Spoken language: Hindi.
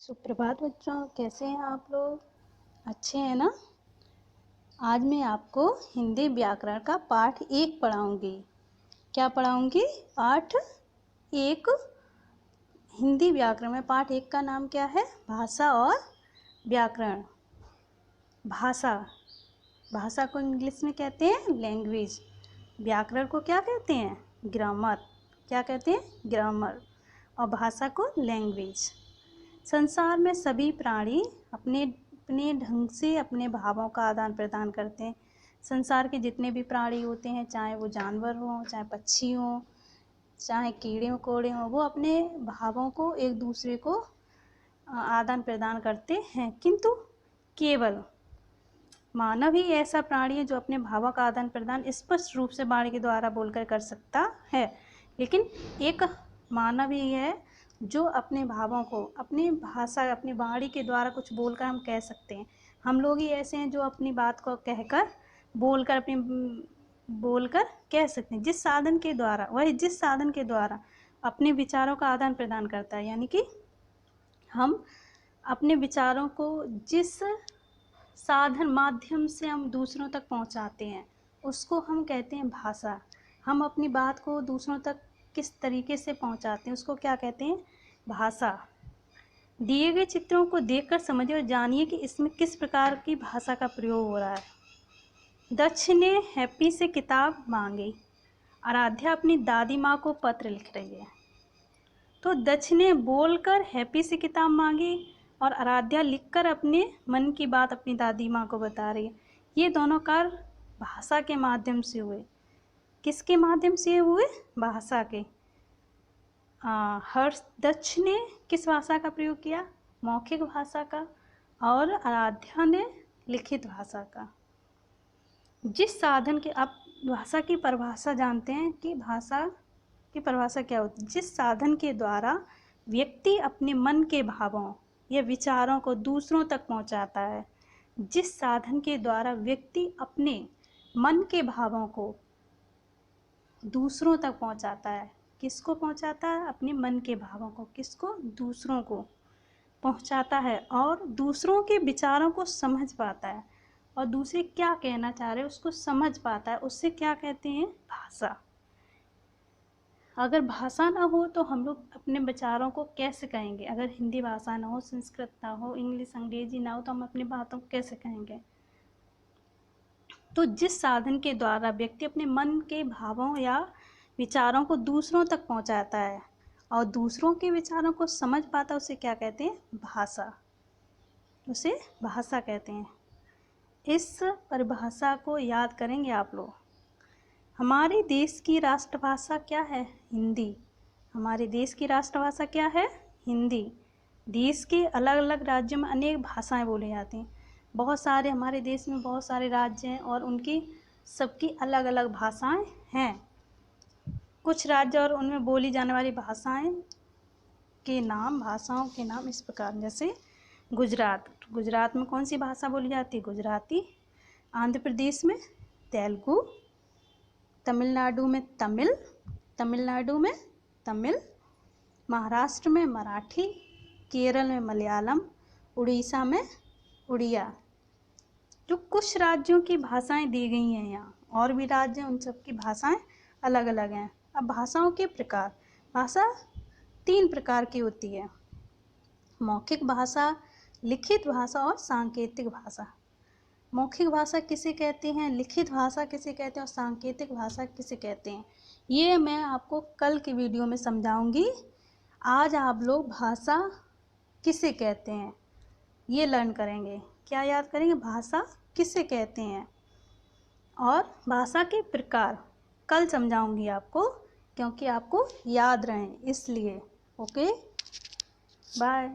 सुप्रभात बच्चों, कैसे हैं आप लोग? अच्छे हैं ना? आज मैं आपको हिंदी व्याकरण का पाठ 1 पढ़ाऊंगी। क्या पढ़ाऊंगी? पाठ 1। हिंदी व्याकरण में पाठ 1 का नाम क्या है? भाषा और व्याकरण। भाषा, भाषा को इंग्लिश में कहते हैं लैंग्वेज। व्याकरण को क्या कहते हैं? ग्रामर। क्या कहते हैं? ग्रामर। और भाषा को लैंग्वेज। संसार में सभी प्राणी अपने अपने ढंग से अपने भावों का आदान प्रदान करते हैं। संसार के जितने भी प्राणी होते हैं, चाहे वो जानवर हों, चाहे पक्षी हों, चाहे कीड़े मकोड़े हों, वो अपने भावों को एक दूसरे को आदान प्रदान करते हैं। किंतु केवल मानव ही ऐसा प्राणी है जो अपने भावों का आदान प्रदान स्पष्ट रूप से वाणी के द्वारा बोलकर कर सकता है। लेकिन एक मानव ही है जो अपने भावों को अपनी भाषा, अपनी वाणी के द्वारा कुछ बोलकर हम कह सकते हैं। हम लोग ही ऐसे हैं जो अपनी बात को कहकर बोलकर कह सकते हैं। जिस साधन के द्वारा अपने विचारों का आदान प्रदान करता है, यानी कि हम अपने विचारों को जिस साधन माध्यम से हम दूसरों तक पहुंचाते हैं, उसको हम कहते हैं भाषा। हम अपनी बात को दूसरों तक किस तरीके से पहुंचाते हैं, उसको क्या कहते हैं? भाषा। दिए गए चित्रों को देखकर समझिए और जानिए कि इसमें किस प्रकार की भाषा का प्रयोग हो रहा है। दक्ष ने हैप्पी से किताब मांगी। आराध्या अपनी दादी माँ को पत्र लिख रही है। तो दक्ष ने बोलकर हैप्पी से किताब मांगी और आराध्या लिखकर अपने मन की बात अपनी दादी माँ को बता रही है। ये दोनों कार्य भाषा के माध्यम से हुए। किसके माध्यम से हुए? भाषा के। दक्ष ने किस भाषा का प्रयोग किया? मौखिक भाषा का। और आराध्या ने लिखित भाषा का। जिस साधन के, आप भाषा की परिभाषा जानते हैं कि भाषा की परिभाषा क्या होती है? जिस साधन के द्वारा व्यक्ति अपने मन के भावों या विचारों को दूसरों तक पहुंचाता है। जिस साधन के द्वारा व्यक्ति अपने मन के भावों को दूसरों तक पहुंचाता है। किसको पहुंचाता है? अपने मन के भावों को। किसको? दूसरों को पहुंचाता है और दूसरों के विचारों को समझ पाता है और दूसरे क्या कहना चाह रहे हैं उसको समझ पाता है। उससे क्या कहते हैं? भाषा। अगर भाषा ना हो तो हम लोग अपने विचारों को कैसे कहेंगे? अगर हिंदी भाषा ना हो, संस्कृत ना हो, इंग्लिश अंग्रेजी ना हो, तो हम अपनी बातों को कैसे कहेंगे? तो जिस साधन के द्वारा व्यक्ति अपने मन के भावों या विचारों को दूसरों तक पहुंचाता है और दूसरों के विचारों को समझ पाता है, उसे क्या कहते हैं? भाषा। उसे भाषा कहते हैं। इस परिभाषा को याद करेंगे आप लोग। हमारे देश की राष्ट्रभाषा क्या है? हिंदी। हमारे देश की राष्ट्रभाषा क्या है? हिंदी। देश के अलग अलग राज्यों में अनेक भाषाएं बोली जाती हैं। बहुत सारे, हमारे देश में बहुत सारे राज्य हैं और उनकी सबकी अलग अलग भाषाएं हैं। कुछ राज्य और उनमें बोली जाने वाली भाषाओं के नाम इस प्रकार, जैसे गुजरात। गुजरात में कौन सी भाषा बोली जाती है? गुजराती। आंध्र प्रदेश में तेलुगु। तमिलनाडु में तमिल। महाराष्ट्र में मराठी। केरल में मलयालम। उड़ीसा में उड़िया। जो कुछ राज्यों की भाषाएं दी गई हैं यहाँ, और भी राज्य हैं, उन सब की भाषाएं अलग अलग हैं। अब भाषाओं के प्रकार। भाषा 3 प्रकार की होती है: मौखिक भाषा, लिखित भाषा और सांकेतिक भाषा। मौखिक भाषा किसे कहते हैं, लिखित भाषा किसे कहते हैं और सांकेतिक भाषा किसे कहते हैं, ये मैं आपको कल की वीडियो में समझाऊंगी। आज आप लोग भाषा किसे कहते हैं ये लर्न करेंगे। क्या याद करेंगे? भाषा किसे कहते हैं और भाषा के प्रकार कल समझाऊंगी आपको, क्योंकि आपको याद रहें इसलिए। Okay, bye.